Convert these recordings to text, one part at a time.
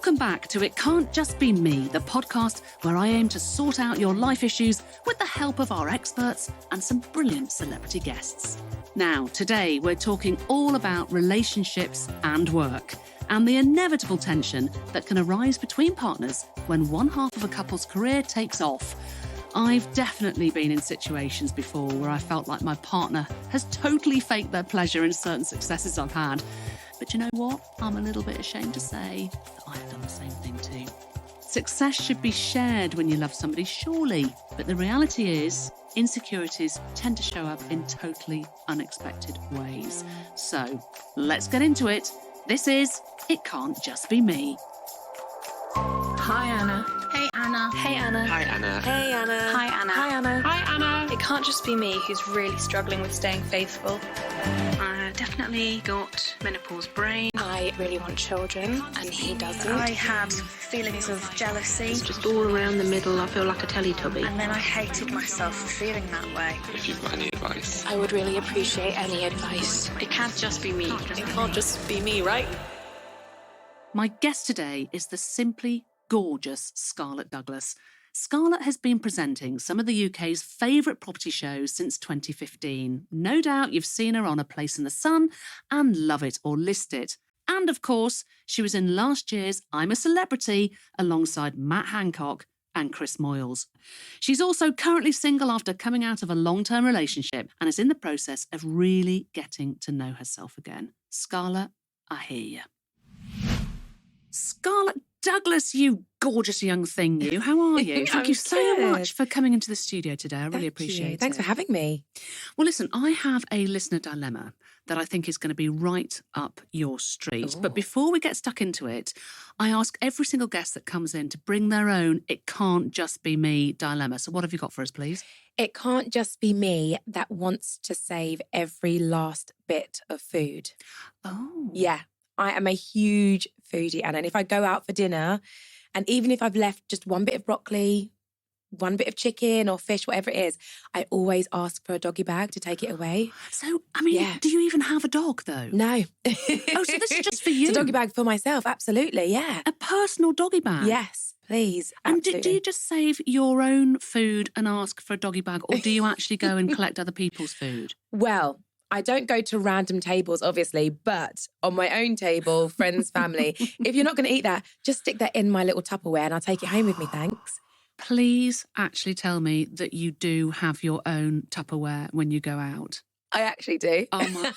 Welcome back to It Can't Just Be Me, the podcast where I aim to sort out your life issues with the help of our experts and some brilliant celebrity guests. Now, today we're talking all about relationships and work, and the inevitable tension that can arise between partners when one half of a couple's career takes off. I've definitely been in situations before where I felt like my partner has totally faked their pleasure in certain successes I've had. But you know what? I'm a little bit ashamed to say that I've done the same thing too. Success should be shared when you love somebody, surely. But the reality is, insecurities tend to show up in totally unexpected ways. So, let's get into it. This is It Can't Just Be Me. Hi, Anna. Hey, Anna. Hey, Anna. Hi, Anna. Hey, Anna. Hi, Anna. Hi, Anna. Hi, Anna. It can't just be me who's really struggling with staying faithful. I definitely got menopause brain. I really want children, and he doesn't. I had feelings of jealousy. It's just all around the middle. I feel like a Teletubby. And then I hated myself for feeling that way. If you've got any advice. I would really appreciate any advice. It can't just be me. It can't just be me, right? My guest today is the simply gorgeous Scarlette Douglas. Scarlette has been presenting some of the UK's favourite property shows since 2015. No doubt you've seen her on A Place in the Sun and Love It or List It. And of course, she was in last year's I'm a Celebrity alongside Matt Hancock and Chris Moyles. She's also currently single after coming out of a long-term relationship and is in the process of really getting to know herself again. Scarlette, I hear you. Scarlette Douglas, you gorgeous young thing, you. How are you? Thank you so much for coming into the studio today. I really appreciate it. Thanks for having me. Well, listen, I have a listener dilemma that I think is going to be right up your street. Ooh. But before we get stuck into it, I ask every single guest that comes in to bring their own It Can't Just Be Me dilemma. So what have you got for us, please? It can't just be me that wants to save every last bit of food. Oh. Yeah, I am a huge foodie, Anna. And if I go out for dinner, and even if I've left just one bit of broccoli, one bit of chicken or fish, whatever it is, I always ask for a doggy bag to take it away. So, I mean, Yeah. do you even have a dog, though? No. Oh, so this is just for you? It's a doggy bag for myself, absolutely, yeah. A personal doggy bag? Yes, please, And absolutely. do you just save your own food and ask for a doggy bag, or do you actually go and collect other people's food? Well, I don't go to random tables, obviously, but on my own table, friends, family, if you're not going to eat that, just stick that in my little Tupperware and I'll take it home with me, thanks. Please actually tell me that you do have your own Tupperware when you go out. I actually do. Oh my...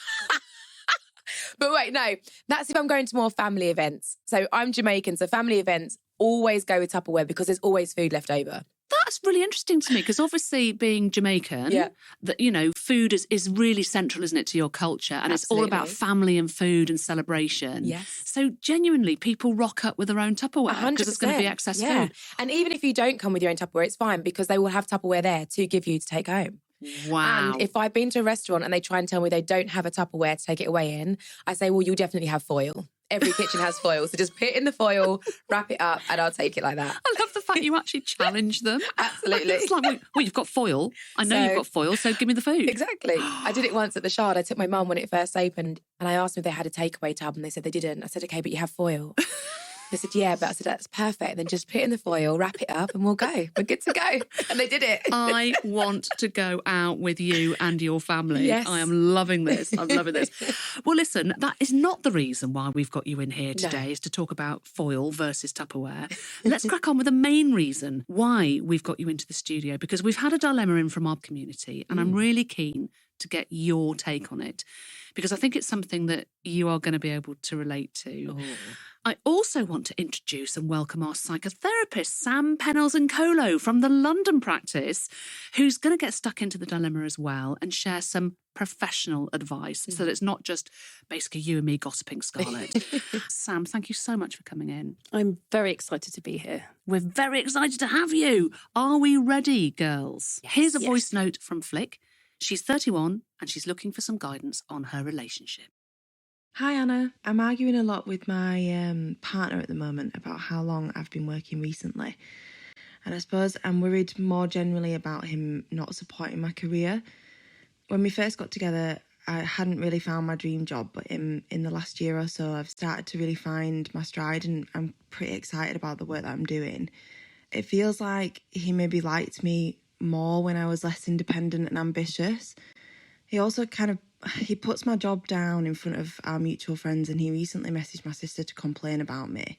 But wait, no, that's if I'm going to more family events. So I'm Jamaican, so family events always go with Tupperware because there's always food left over. That's really interesting to me because obviously being Jamaican, Yeah. that, you know, food is really central, isn't it, to your culture? And it's all about Absolutely. family and food and celebration. Yes. So genuinely, people rock up with their own Tupperware because it's going to be 100%, excess yeah. food. And even if you don't come with your own Tupperware, it's fine because they will have Tupperware there to give you to take home. Wow. And if I've been to a restaurant and they try and tell me they don't have a Tupperware to take it away in, I say, well, you'll definitely have foil. Every kitchen has foil. So just put it in the foil, wrap it up, and I'll take it like that. I love the fact you actually challenge them. Absolutely. It's like, well, you've got foil. I know So- you've got foil, so give me the food. Exactly. I did it once at the Shard. I took my mum when it first opened and I asked them if they had a takeaway tub and they said they didn't. I said, okay, but you have foil. They said, yeah, but I said, that's perfect. Then just put it in the foil, wrap it up and we'll go. We're good to go. And they did it. I want to go out with you and your family. Yes. I am loving this. I'm loving this. Well, listen, that is not the reason why we've got you in here today, is to talk about foil versus Tupperware. Let's crack on with the main reason why we've got you into the studio, because we've had a dilemma in from our community and I'm really keen to get your take on it, because I think it's something that you are going to be able to relate to. Oh. I also want to introduce and welcome our psychotherapist, Sam Pennells-Nkolo from the London practice, who's going to get stuck into the dilemma as well and share some professional advice so that it's not just basically you and me gossiping, Scarlett. Sam, thank you so much for coming in. I'm very excited to be here. We're very excited to have you. Are we ready, girls? Here's a Yes. voice note from Flick. She's 31 and she's looking for some guidance on her relationship. Hi Anna, I'm arguing a lot with my partner at the moment about how long I've been working recently. And I suppose I'm worried more generally about him not supporting my career. When we first got together, I hadn't really found my dream job, but in the last year or so, I've started to really find my stride, and I'm pretty excited about the work that I'm doing. It feels like he maybe liked me more when I was less independent and ambitious. He also he puts my job down in front of our mutual friends, and he recently messaged my sister to complain about me.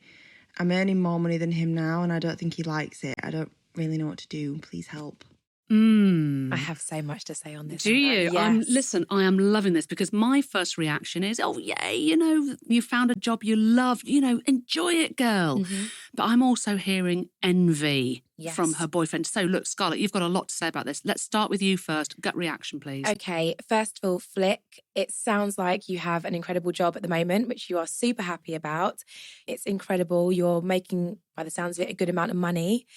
I'm earning more money than him now, and I don't think he likes it. I don't really know what to do. Please help. I have so much to say on this. Do you? Yes. Listen, I am loving this because my first reaction is, oh, yay, you found a job you love, enjoy it, girl. Mm-hmm. But I'm also hearing envy Yes. from her boyfriend. So look, Scarlette, you've got a lot to say about this. Let's start with you first. Gut reaction, please. Okay, first of all, Flick, it sounds like you have an incredible job at the moment, which you are super happy about. It's incredible. You're making, by the sounds of it, a good amount of money.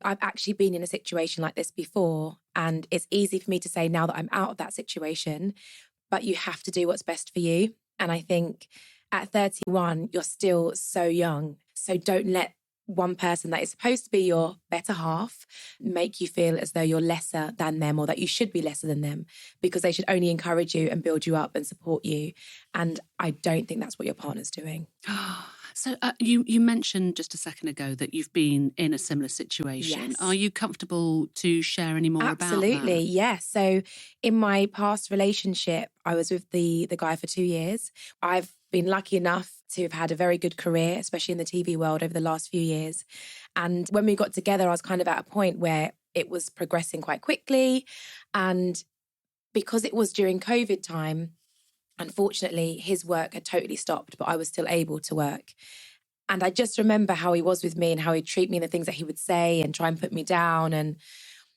I've actually been in a situation like this before, and it's easy for me to say now that I'm out of that situation, but you have to do what's best for you. And I think at 31, you're still so young. So don't let one person that is supposed to be your better half make you feel as though you're lesser than them or that you should be lesser than them, because they should only encourage you and build you up and support you. And I don't think that's what your partner's doing. So you mentioned just a second ago that you've been in a similar situation. Yes. Are you comfortable to share any more about that? Absolutely, yes. So in my past relationship, I was with the guy for 2 years. I've been lucky enough to have had a very good career, especially in the TV world over the last few years. And when we got together, I was kind of at a point where it was progressing quite quickly. And because it was during COVID time, unfortunately, his work had totally stopped, but I was still able to work. And I just remember how he was with me and how he'd treat me and the things that he would say and try and put me down. And,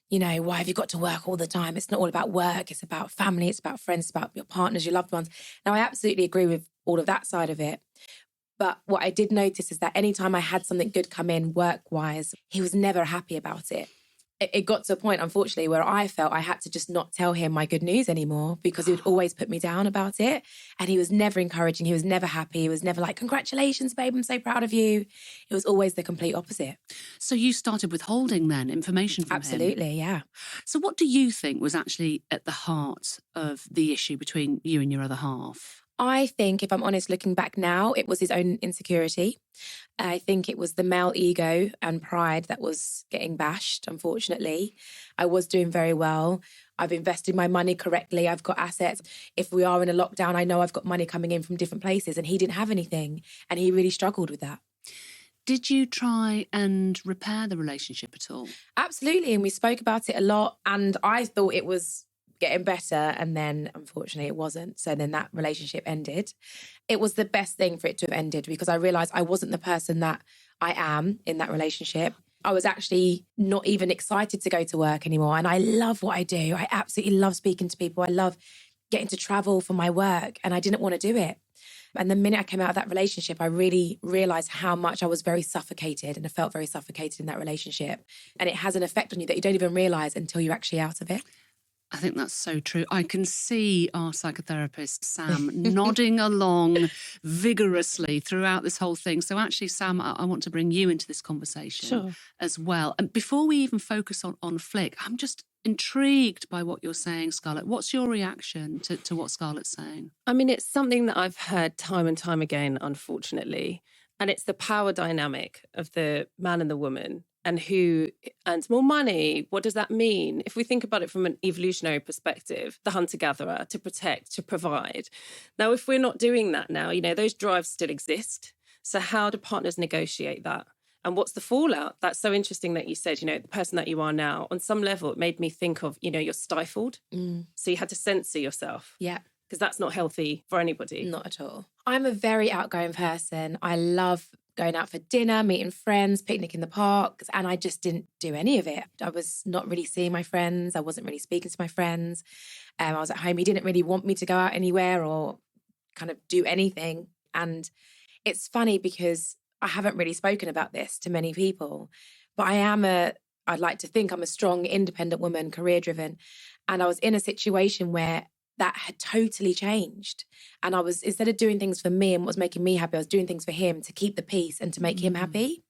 why have you got to work all the time? It's not all about work. It's about family. It's about friends. It's about your partners, your loved ones. Now, I absolutely agree with all of that side of it. But what I did notice is that anytime I had something good come in work-wise, he was never happy about it. It got to a point, unfortunately, where I felt I had to just not tell him my good news anymore because he would always put me down about it. And he was never encouraging. He was never happy. He was never like, congratulations, babe, I'm so proud of you. It was always the complete opposite. So you started withholding then information from him? Absolutely, yeah. So what do you think was actually at the heart of the issue between you and your other half? I think, if I'm honest, looking back now, it was his own insecurity. I think it was the male ego and pride that was getting bashed, unfortunately. I was doing very well. I've invested my money correctly. I've got assets. If we are in a lockdown, I know I've got money coming in from different places, and he didn't have anything. And he really struggled with that. Did you try and repair the relationship at all? Absolutely. And we spoke about it a lot. And I thought it was getting better, and then unfortunately it wasn't. So then that relationship ended. It was the best thing for it to have ended because I realised I wasn't the person that I am in that relationship. I was actually not even excited to go to work anymore. And I love what I do. I absolutely love speaking to people. I love getting to travel for my work, and I didn't want to do it. And the minute I came out of that relationship, I really realised how much I was very suffocated, and I felt very suffocated in that relationship. And it has an effect on you that you don't even realise until you're actually out of it. I think that's so true. I can see our psychotherapist, Sam, nodding along vigorously throughout this whole thing. So actually, Sam, I want to bring you into this conversation as well. And before we even focus on Flick, I'm just intrigued by what you're saying, Scarlette. What's your reaction to what Scarlett's saying? I mean, it's something that I've heard time and time again, unfortunately. And it's the power dynamic of the man and the woman. And who earns more money? What does that mean? If we think about it from an evolutionary perspective, the hunter-gatherer, to protect, to provide. Now, if we're not doing that now, those drives still exist. So how do partners negotiate that? And what's the fallout? That's so interesting that you said, the person that you are now, on some level, it made me think of, you're stifled. So you had to censor yourself. Yeah. Because that's not healthy for anybody. Not at all. I'm a very outgoing person. I love going out for dinner, meeting friends, picnic in the park, and I just didn't do any of it. I was not really seeing my friends. I wasn't really speaking to my friends. I was at home. He didn't really want me to go out anywhere or kind of do anything. And it's funny because I haven't really spoken about this to many people, but I'd like to think I'm a strong, independent woman, career-driven. And I was in a situation where that had totally changed. And I was, instead of doing things for me and what was making me happy, I was doing things for him to keep the peace and to make him happy.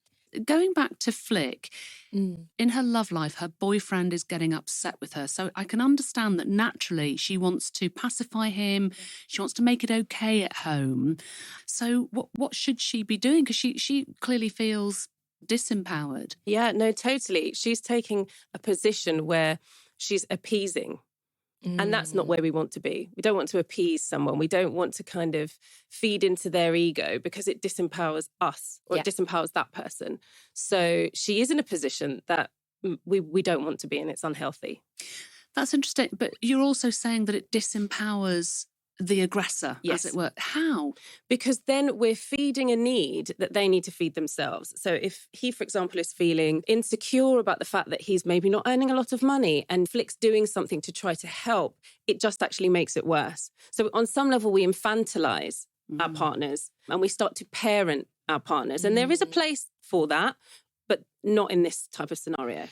Going back to Flick, in her love life, her boyfriend is getting upset with her. So I can understand that naturally she wants to pacify him. She wants to make it okay at home. So what should she be doing? Because she clearly feels disempowered. Yeah, no, totally. She's taking a position where she's appeasing. And that's not where we want to be. We don't want to appease someone. We don't want to kind of feed into their ego because it disempowers us or it disempowers that person. So she is in a position that we don't want to be in. It's unhealthy. That's interesting. But you're also saying that it disempowers the aggressor, as it were. How? Because then we're feeding a need that they need to feed themselves. So if he, for example, is feeling insecure about the fact that he's maybe not earning a lot of money and Flick's doing something to try to help, it just actually makes it worse. So on some level, we infantilize our partners and we start to parent our partners. And there is a place for that, but not in this type of scenario.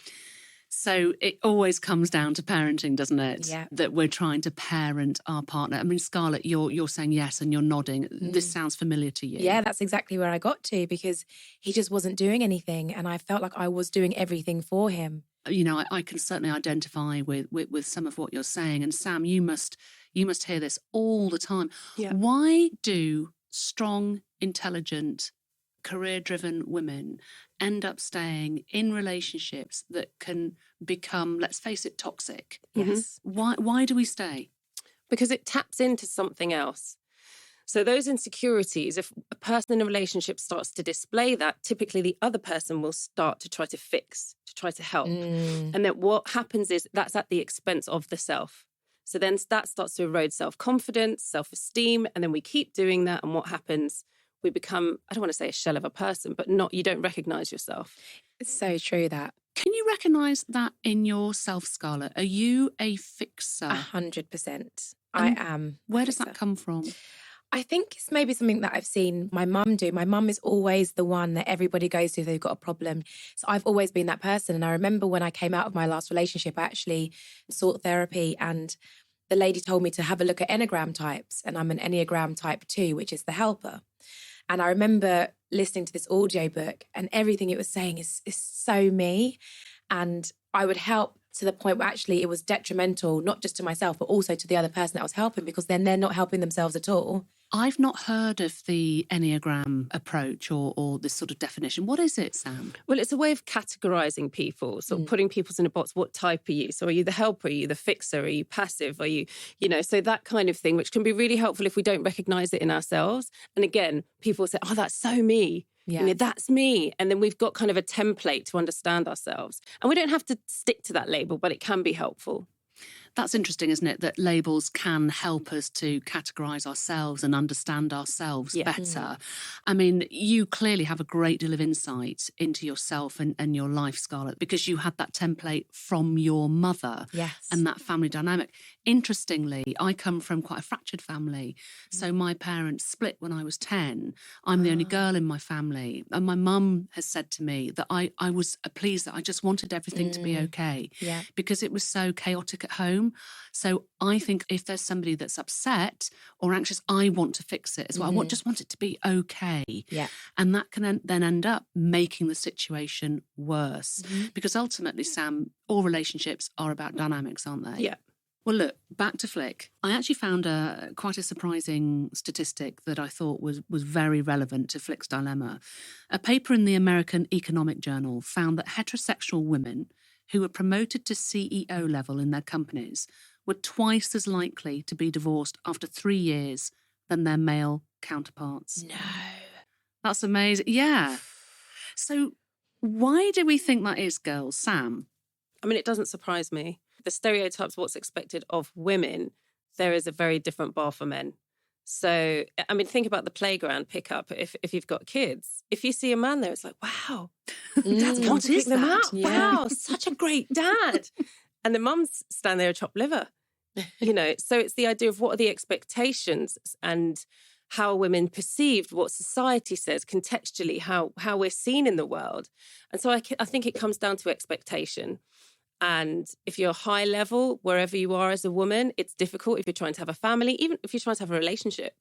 So it always comes down to parenting, doesn't it? Yeah. That we're trying to parent our partner. I mean, Scarlette, you're saying yes and you're nodding. This sounds familiar to you. Yeah, that's exactly where I got to, because he just wasn't doing anything and I felt like I was doing everything for him. You know, I can certainly identify with some of what you're saying. And Sam, you must hear this all the time. Yeah. Why do strong, intelligent, career-driven women end up staying in relationships that can become, let's face it, toxic? Yes. Why do we stay? Because it taps into something else. So those insecurities, if a person in a relationship starts to display that, typically the other person will start to try to fix, to try to help. And then what happens is that's at the expense of the self. So then that starts to erode self-confidence, self-esteem, and then we keep doing that. And what happens? We become, I don't want to say a shell of a person, but you don't recognise yourself. It's so true that. Can you recognise that in yourself, Scarlette? Are you a fixer? 100%. I am. Where does that come from? I think it's maybe something that I've seen my mum do. My mum is always the one that everybody goes to if they've got a problem. So I've always been that person. And I remember when I came out of my last relationship, I actually sought therapy and the lady told me to have a look at Enneagram types. And I'm an Enneagram type 2, which is the helper. And I remember listening to this audiobook and everything it was saying is so me. And I would help to the point where actually it was detrimental, not just to myself, but also to the other person that I was helping, because then they're not helping themselves at all. I've not heard of the Enneagram approach or this sort of definition. What is it, Sam? Well, it's a way of categorising people, sort of putting people in a box. What type are you? So are you the helper? Are you the fixer? Are you passive? Are you, so that kind of thing, which can be really helpful if we don't recognise it in ourselves. And again, people say, oh, that's so me. Yeah. That's me. And then we've got kind of a template to understand ourselves. And we don't have to stick to that label, but it can be helpful. That's interesting, isn't it? That labels can help us to categorise ourselves and understand ourselves better. I mean, you clearly have a great deal of insight into yourself and your life, Scarlette, because you had that template from your mother and that family dynamic. Interestingly, I come from quite a fractured family. So my parents split when I was 10. I'm the only girl in my family. And my mum has said to me that I was a pleaser. I just wanted everything to be okay because it was so chaotic at home. So I think if there's somebody that's upset or anxious, I want to fix it as well. I just want it to be okay. Yeah. And that can then end up making the situation worse. Because ultimately, Sam, all relationships are about dynamics, aren't they? Yeah. Well, look, back to Flick. I actually found quite a surprising statistic that I thought was very relevant to Flick's dilemma. A paper in the American Economic Journal found that heterosexual women who were promoted to CEO level in their companies were twice as likely to be divorced after 3 years than their male counterparts. No. That's amazing. Yeah. So why do we think that is, girls? Sam? I mean, it doesn't surprise me. The stereotypes, what's expected of women, there is a very different bar for men. So, I mean, think about the playground pickup. If you've got kids, if you see a man there, it's like, wow, dad's come to pick them up. Yeah. Wow, such a great dad. And the mums stand there a chopped liver, So it's the idea of what are the expectations and how women perceived, what society says contextually, how we're seen in the world. And so I think it comes down to expectation. And if you're high level, wherever you are as a woman, it's difficult if you're trying to have a family, even if you're trying to have a relationship,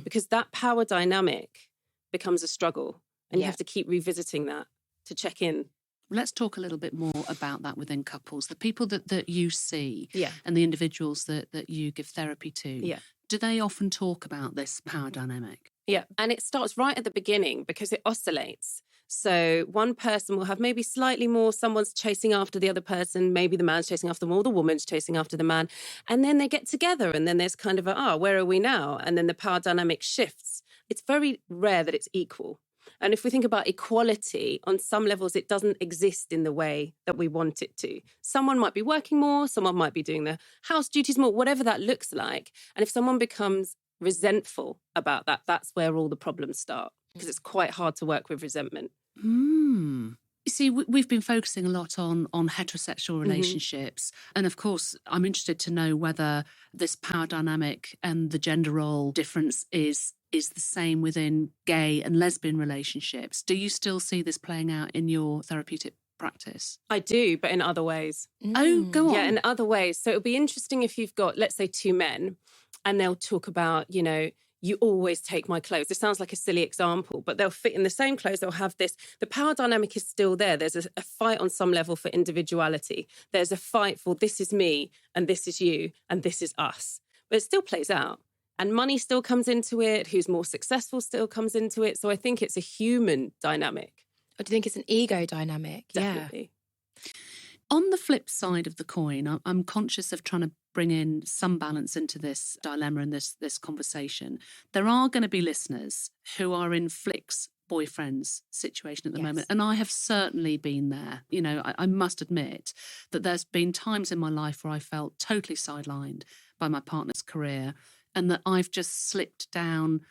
because that power dynamic becomes a struggle and you have to keep revisiting that to check in. Let's talk a little bit more about that within couples. The people that you see Yeah. and the individuals that you give therapy to, Yeah. do they often talk about this power dynamic? Yeah. And it starts right at the beginning because it oscillates. So one person will have maybe slightly more, someone's chasing after the other person, maybe the man's chasing after them or the woman's chasing after the man. And then they get together and then there's kind of where are we now? And then the power dynamic shifts. It's very rare that it's equal. And if we think about equality, on some levels, it doesn't exist in the way that we want it to. Someone might be working more, someone might be doing the house duties more, whatever that looks like. And if someone becomes resentful about that, that's where all the problems start, because it's quite hard to work with resentment. You see, we've been focusing a lot on heterosexual relationships. And of course, I'm interested to know whether this power dynamic and the gender role difference is the same within gay and lesbian relationships. Do you still see this playing out in your therapeutic practice? I do, but in other ways. Oh, go on. Yeah, in other ways. So it'll be interesting if you've got, let's say, two men, and they'll talk about, you always take my clothes. This sounds like a silly example, but they'll fit in the same clothes. They'll have this. The power dynamic is still there. There's a fight on some level for individuality. There's a fight for this is me and this is you and this is us. But it still plays out. And money still comes into it. Who's more successful still comes into it. So I think it's a human dynamic. Or do you think it's an ego dynamic? Definitely. Yeah. On the flip side of the coin, I'm conscious of trying to bring in some balance into this dilemma and this conversation. There are going to be listeners who are in Flick's boyfriend's situation at the moment. And I have certainly been there. I must admit that there's been times in my life where I felt totally sidelined by my partner's career, and that I've just slipped down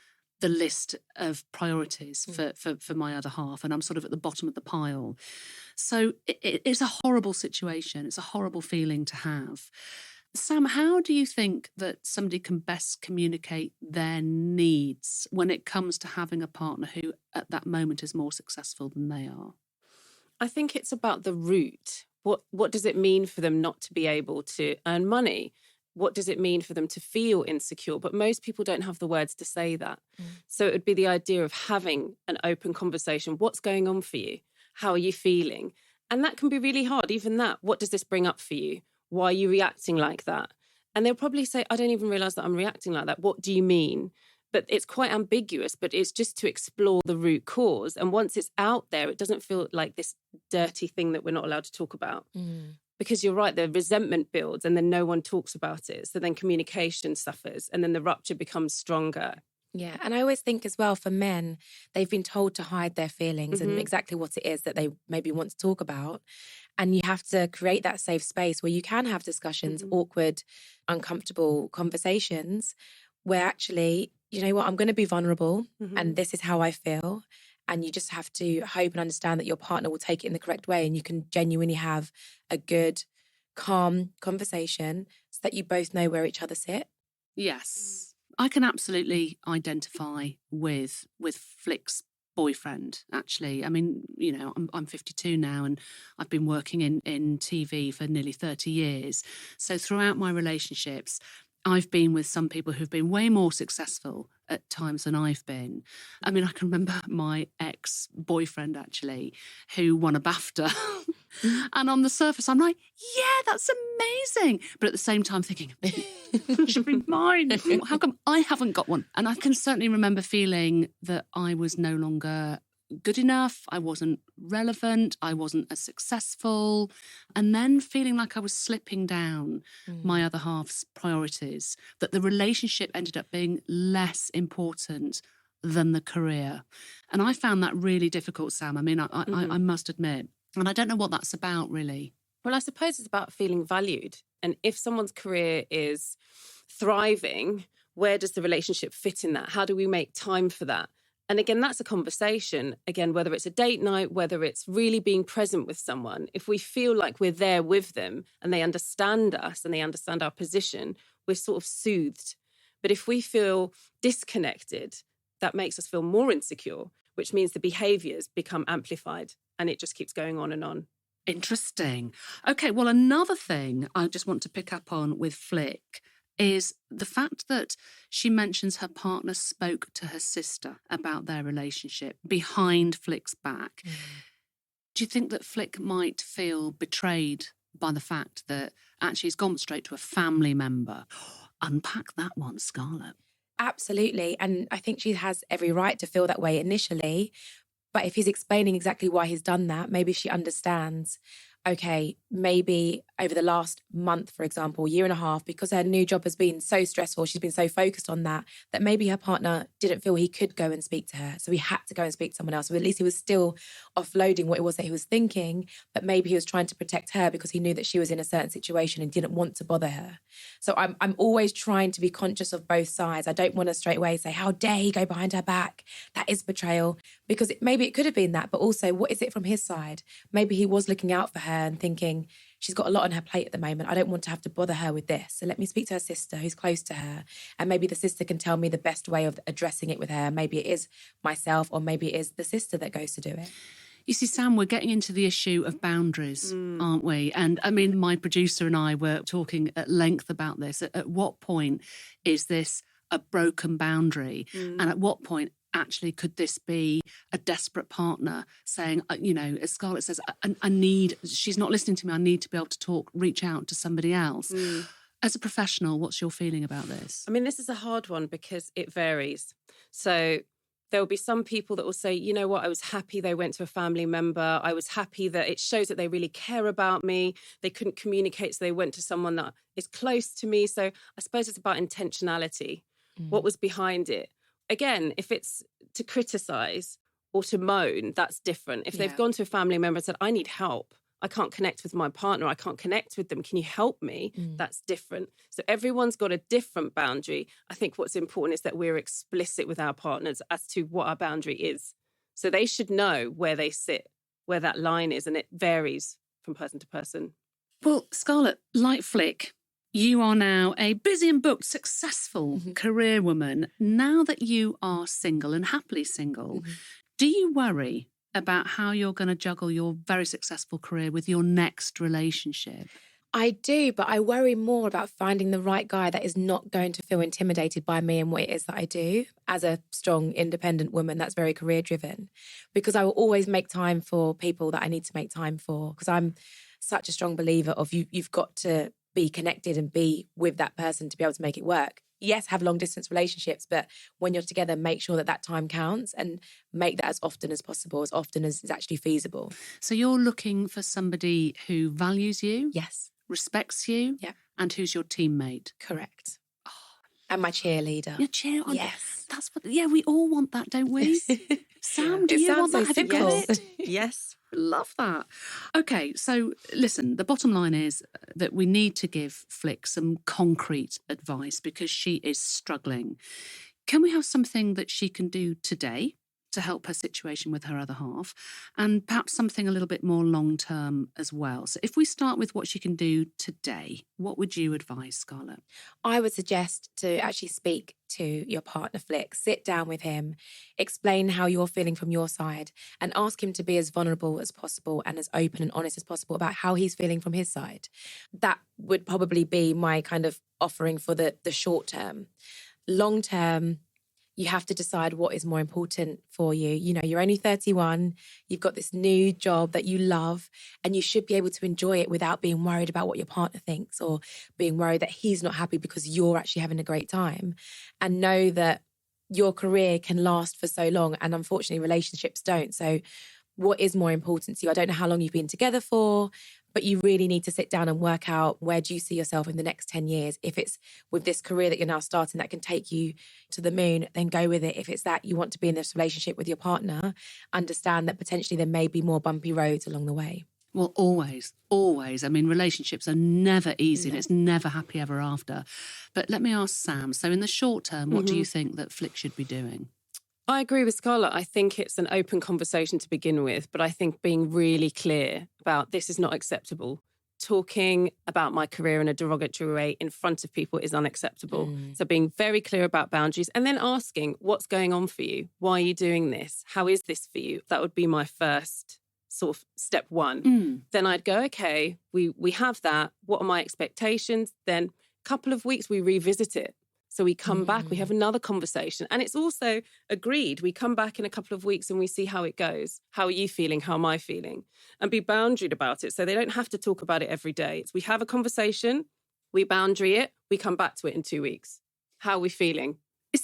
the list of priorities for my other half, and I'm sort of at the bottom of the pile. So it's a horrible situation. It's a horrible feeling to have. Sam, how do you think that somebody can best communicate their needs when it comes to having a partner who at that moment is more successful than they are? I think it's about the root. What does it mean for them not to be able to earn money? What does it mean for them to feel insecure? But most people don't have the words to say that. So it would be the idea of having an open conversation. What's going on for you? How are you feeling? And that can be really hard. Even that, what does this bring up for you? Why are you reacting like that? And they'll probably say, I don't even realise that I'm reacting like that. What do you mean? But it's quite ambiguous, but it's just to explore the root cause. And once it's out there, it doesn't feel like this dirty thing that we're not allowed to talk about. Because you're right, the resentment builds and then no one talks about it. So then communication suffers and then the rupture becomes stronger. Yeah. And I always think as well, for men, they've been told to hide their feelings and exactly what it is that they maybe want to talk about. And you have to create that safe space where you can have discussions, awkward, uncomfortable conversations where actually, you know what, I'm going to be vulnerable and this is how I feel. And you just have to hope and understand that your partner will take it in the correct way and you can genuinely have a good, calm conversation so that you both know where each other sit. Yes. I can absolutely identify with Flick's boyfriend, actually. I mean, I'm 52 now and I've been working in TV for nearly 30 years. So throughout my relationships, I've been with some people who've been way more successful at times than I've been. I mean, I can remember my ex-boyfriend, actually, who won a BAFTA. And on the surface, I'm like, yeah, that's amazing. But at the same time thinking, it should be mine. How come I haven't got one? And I can certainly remember feeling that I was no longer good enough, I wasn't relevant, I wasn't as successful, and then feeling like I was slipping down my other half's priorities, that the relationship ended up being less important than the career. And I found that really difficult, Sam. I mean, I must admit. And I don't know what that's about, really. Well, I suppose it's about feeling valued. And if someone's career is thriving, where does the relationship fit in that? How do we make time for that? And again, that's a conversation. Again, whether it's a date night, whether it's really being present with someone, if we feel like we're there with them and they understand us and they understand our position, we're sort of soothed. But if we feel disconnected, that makes us feel more insecure, which means the behaviours become amplified and it just keeps going on and on. Interesting. Okay, well, another thing I just want to pick up on with Flick is the fact that she mentions her partner spoke to her sister about their relationship behind Flick's back. Do you think that Flick might feel betrayed by the fact that actually he's gone straight to a family member? Unpack that one, Scarlette. Absolutely. And I think she has every right to feel that way initially. But if he's explaining exactly why he's done that, maybe she understands, okay, maybe over the last month, for example, year and a half, because her new job has been so stressful, she's been so focused on that maybe her partner didn't feel he could go and speak to her. So he had to go and speak to someone else. So at least he was still offloading what it was that he was thinking, but maybe he was trying to protect her because he knew that she was in a certain situation and didn't want to bother her. So I'm always trying to be conscious of both sides. I don't want to straight away say, how dare he go behind her back? That is betrayal. Because maybe it could have been that, but also what is it from his side? Maybe he was looking out for her and thinking, she's got a lot on her plate at the moment. I don't want to have to bother her with this. So let me speak to her sister who's close to her. And maybe the sister can tell me the best way of addressing it with her. Maybe it is myself, or maybe it is the sister that goes to do it. You see, Sam, we're getting into the issue of boundaries, aren't we? And I mean, my producer and I were talking at length about this. At what point is this a broken boundary? And at what point actually could this be a desperate partner saying, as Scarlette says, I need, she's not listening to me, I need to be able to talk, reach out to somebody else. As a professional, what's your feeling about this? I mean, this is a hard one because it varies. So there will be some people that will say, you know what, I was happy they went to a family member. I was happy that it shows that they really care about me. They couldn't communicate, so they went to someone that is close to me. So I suppose it's about intentionality. What was behind it? Again, if it's to criticise or to moan, that's different. If they've gone to a family member and said, I need help, I can't connect with my partner, I can't connect with them, can you help me? That's different. So everyone's got a different boundary. I think what's important is that we're explicit with our partners as to what our boundary is. So they should know where they sit, where that line is, and it varies from person to person. Well, Scarlette, like Flick, you are now a busy and booked, successful career woman. Now that you are single and happily single, do you worry about how you're going to juggle your very successful career with your next relationship? I do, but I worry more about finding the right guy that is not going to feel intimidated by me and what it is that I do as a strong, independent woman that's very career driven. Because I will always make time for people that I need to make time for. Because I'm such a strong believer of you've got to be connected and be with that person to be able to make it work. Yes, have long distance relationships, but when you're together, make sure that time counts and make that as often as possible, as often as is actually feasible. So you're looking for somebody who values you, yes, respects you, and who's your teammate. Correct. Oh, and my cheerleader. Your cheer on. Yes. That's what. Yeah, we all want that, don't we? Sam, do you want that? Have you got it? Yes. Love that. Okay, so listen, the bottom line is that we need to give Flick some concrete advice because she is struggling. Can we have something that she can do today to help her situation with her other half, and perhaps something a little bit more long-term as well? So if we start with what she can do today, what would you advise, Scarlette? I would suggest to actually speak to your partner, Flick, sit down with him, explain how you're feeling from your side, and ask him to be as vulnerable as possible and as open and honest as possible about how he's feeling from his side. That would probably be my kind of offering for the short term. Long term, you have to decide what is more important for you. You know, you're only 31, you've got this new job that you love, and you should be able to enjoy it without being worried about what your partner thinks or being worried that he's not happy because you're actually having a great time. And know that your career can last for so long, and unfortunately relationships don't. So what is more important to you? I don't know how long you've been together for, but you really need to sit down and work out, where do you see yourself in the next 10 years? If it's with this career that you're now starting that can take you to the moon, then go with it. If it's that you want to be in this relationship with your partner, understand that potentially there may be more bumpy roads along the way. Well, always. I mean, relationships are never easy. No. It's never happy ever after. But let me ask Sam, so in the short term, what do you think that Flick should be doing? I agree with Scarlette. I think it's an open conversation to begin with, but I think being really clear about this is not acceptable. Talking about my career in a derogatory way in front of people is unacceptable. So being very clear about boundaries and then asking, what's going on for you? Why are you doing this? How is this for you? That would be my first sort of step one. Then I'd go, okay, we have that. What are my expectations? Then a couple of weeks we revisit it. So we come back, we have another conversation. And it's also agreed. We come back in a couple of weeks and we see how it goes. How are you feeling? How am I feeling? And be boundaried about it. So they don't have to talk about it every day. It's we have a conversation, we boundary it, we come back to it in 2 weeks. How are we feeling?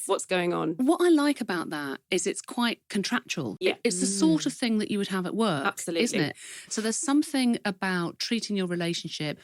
What's going on? What I like about that is it's quite contractual. Yeah. It's the sort of thing that you would have at work. Absolutely. Isn't it? So there's something about treating your relationship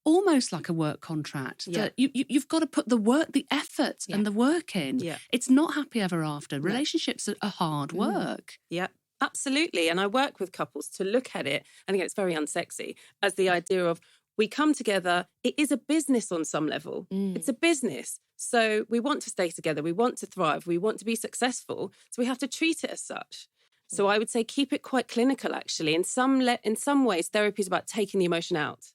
almost like a work contract. Yeah. That you've got to put the work, the effort and the work in. Yeah. It's not happy ever after. Relationships are hard work. Yeah, absolutely. And I work with couples to look at it, and again, it's very unsexy, as the idea of we come together, it is a business on some level. It's a business. So we want to stay together, we want to thrive, we want to be successful. So we have to treat it as such. So I would say keep it quite clinical, actually. In some ways, therapy is about taking the emotion out.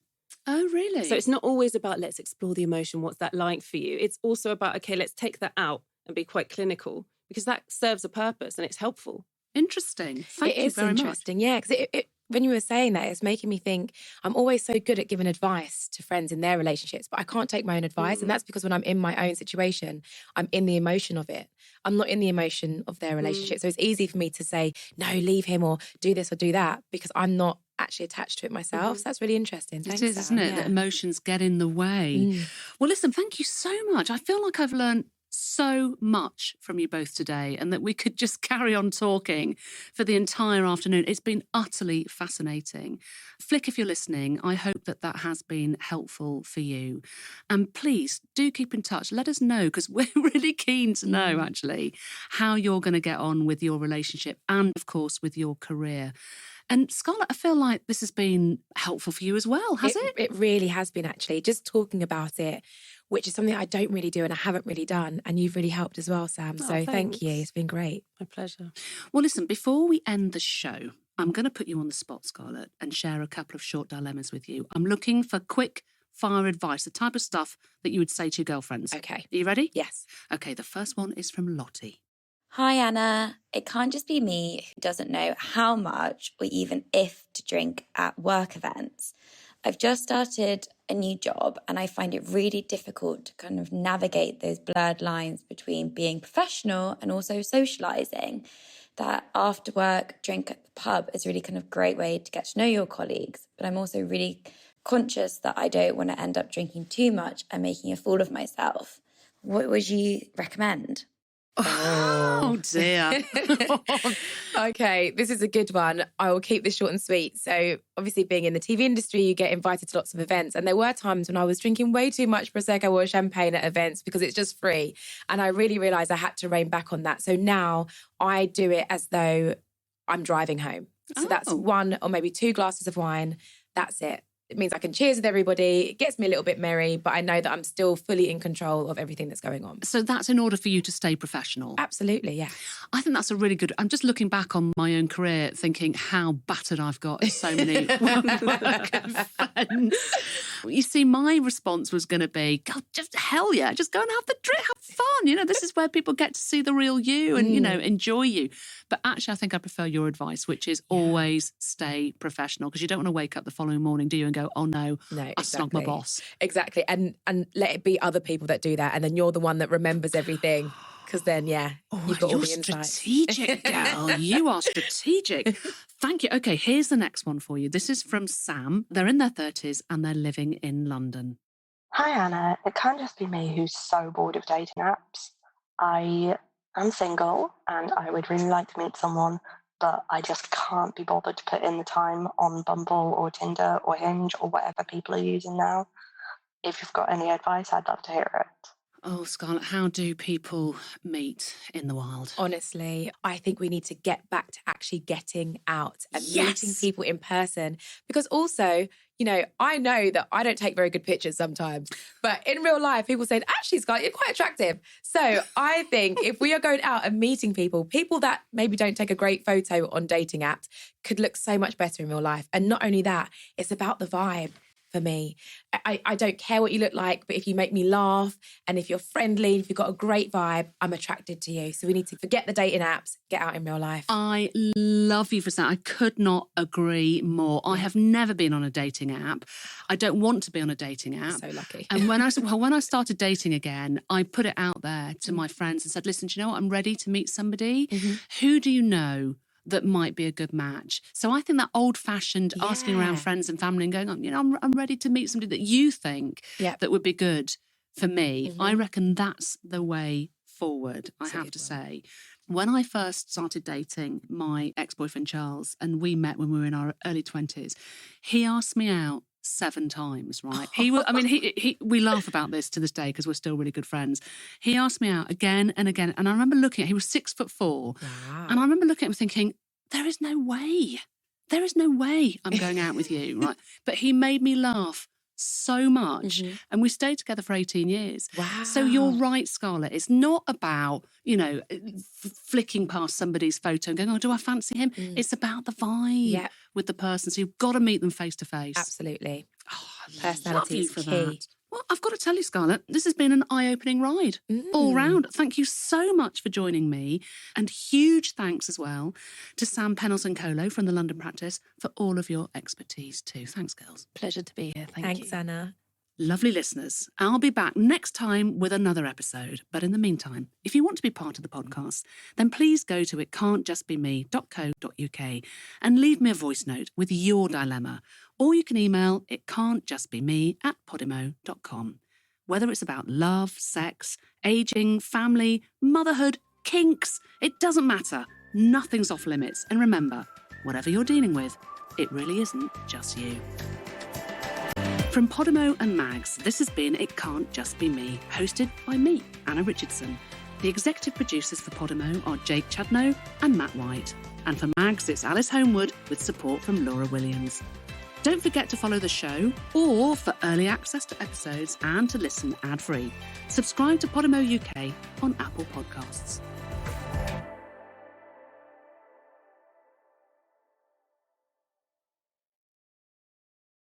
Oh, really? So it's not always about let's explore the emotion, what's that like for you? It's also about, okay, let's take that out and be quite clinical, because that serves a purpose and it's helpful. Interesting. Thank you very much. Interesting, yeah, because when you were saying that, it's making me think I'm always so good at giving advice to friends in their relationships, but I can't take my own advice. And that's because when I'm in my own situation, I'm in the emotion of it. I'm not in the emotion of their relationship. So it's easy for me to say, no, leave him or do this or do that, because I'm not actually attached to it myself. So that's really interesting. Thanks, It is, Sam. isn't it? Yeah. That emotions get in the way. Well, listen, thank you so much. I feel like I've learned so much from you both today, and that we could just carry on talking for the entire afternoon. It's been utterly fascinating. Flick, if you're listening, I hope that has been helpful for you. And please do keep in touch. Let us know, because we're really keen to know, actually, how you're going to get on with your relationship and, of course, with your career. And Scarlette, I feel like this has been helpful for you as well, has it? It really has been, actually. Just talking about it, which is something I don't really do and I haven't really done. And you've really helped as well, Sam. So thank you. It's been great. My pleasure. Well, listen, before we end the show, I'm going to put you on the spot, Scarlette, and share a couple of short dilemmas with you. I'm looking for quick fire advice, the type of stuff that you would say to your girlfriends. Okay. Are you ready? Yes. Okay, the first one is from Lottie. Hi, Anna. It can't just be me who doesn't know how much or even if to drink at work events. I've just started a new job and I find it really difficult to kind of navigate those blurred lines between being professional and also socialising. That after work drink at the pub is really kind of great way to get to know your colleagues, but I'm also really conscious that I don't want to end up drinking too much and making a fool of myself. What would you recommend? Oh dear. Okay, this is a good one. I will keep this short and sweet. So obviously being in the TV industry, you get invited to lots of events. And there were times when I was drinking way too much Prosecco or champagne at events because it's just free. And I really realised I had to rein back on that. So now I do it as though I'm driving home. So that's 1 or maybe 2 glasses of wine. That's it. It means I can cheers with everybody. It gets me a little bit merry, but I know that I'm still fully in control of everything that's going on. So that's in order for you to stay professional? Absolutely, yeah. I think that's a really good... I'm just looking back on my own career thinking how battered I've got in so many work events. You see, my response was going to be, God, just hell yeah, just go and have the drink, have fun. You know, this is where people get to see the real you and, you know, enjoy you. But actually, I think I prefer your advice, which is always stay professional, because you don't want to wake up the following morning, do you, and go, oh no, I snog my boss. Exactly. And let it be other people that do that. And then you're the one that remembers everything. Because then, you've got all the insight. Strategic, girl. You are strategic. Thank you. Okay, here's the next one for you. This is from Sam. They're in their 30s and they're living in London. Hi, Anna. It can't just be me who's so bored of dating apps. I am single and I would really like to meet someone, but I just can't be bothered to put in the time on Bumble or Tinder or Hinge or whatever people are using now. If you've got any advice, I'd love to hear it. Oh, Scarlette, how do people meet in the wild? Honestly, I think we need to get back to actually getting out and meeting people in person. Because also, you know that I don't take very good pictures sometimes. But in real life, people say, actually, Scarlette, you're quite attractive. So I think if we are going out and meeting people that maybe don't take a great photo on dating apps could look so much better in real life. And not only that, it's about the vibe. for me. I don't care what you look like, but if you make me laugh and if you're friendly, if you've got a great vibe, I'm attracted to you. So we need to forget the dating apps, get out in real life. I love you for that. I could not agree more. I have never been on a dating app. I don't want to be on a dating app. So lucky. And when I started dating again, I put it out there to my friends and said, listen, do you know what? I'm ready to meet somebody. Who do you know that might be a good match? So I think that old-fashioned asking around friends and family and going, I'm ready to meet somebody that you think that would be good for me. I reckon that's the way forward, I have to say. When I first started dating my ex-boyfriend Charles, and we met when we were in our early 20s, he asked me out 7 times, right? We laugh about this to this day because we're still really good friends. He asked me out again and again. And I remember looking at, he was 6'4". Wow. And I remember looking at him thinking, there is no way I'm going out with you, right? But he made me laugh so much. And we stayed together for 18 years. Wow. So you're right, Scarlette. It's not about, flicking past somebody's photo and going, oh, do I fancy him? It's about the vibe with the person. So you've got to meet them face to face. Absolutely. Oh, personality is key. That. Well, I've got to tell you, Scarlette, this has been an eye-opening ride all round. Thank you so much for joining me. And huge thanks as well to Sam Pennells-Nkolo from the London practice for all of your expertise too. Thanks, girls. Pleasure to be here. Thanks, Anna. Lovely listeners, I'll be back next time with another episode. But in the meantime, if you want to be part of the podcast, then please go to itcan'tjustbeme.co.uk and leave me a voice note with your dilemma. Or you can email itcan'tjustbeme@podimo.com. Whether it's about love, sex, ageing, family, motherhood, kinks, it doesn't matter. Nothing's off limits. And remember, whatever you're dealing with, it really isn't just you. From Podimo and Mags, this has been It Can't Just Be Me, hosted by me, Anna Richardson. The executive producers for Podimo are Jake Chudnow and Matt White. And for Mags, it's Alice Homewood with support from Laura Williams. Don't forget to follow the show, or for early access to episodes and to listen ad-free, subscribe to Podimo UK on Apple Podcasts.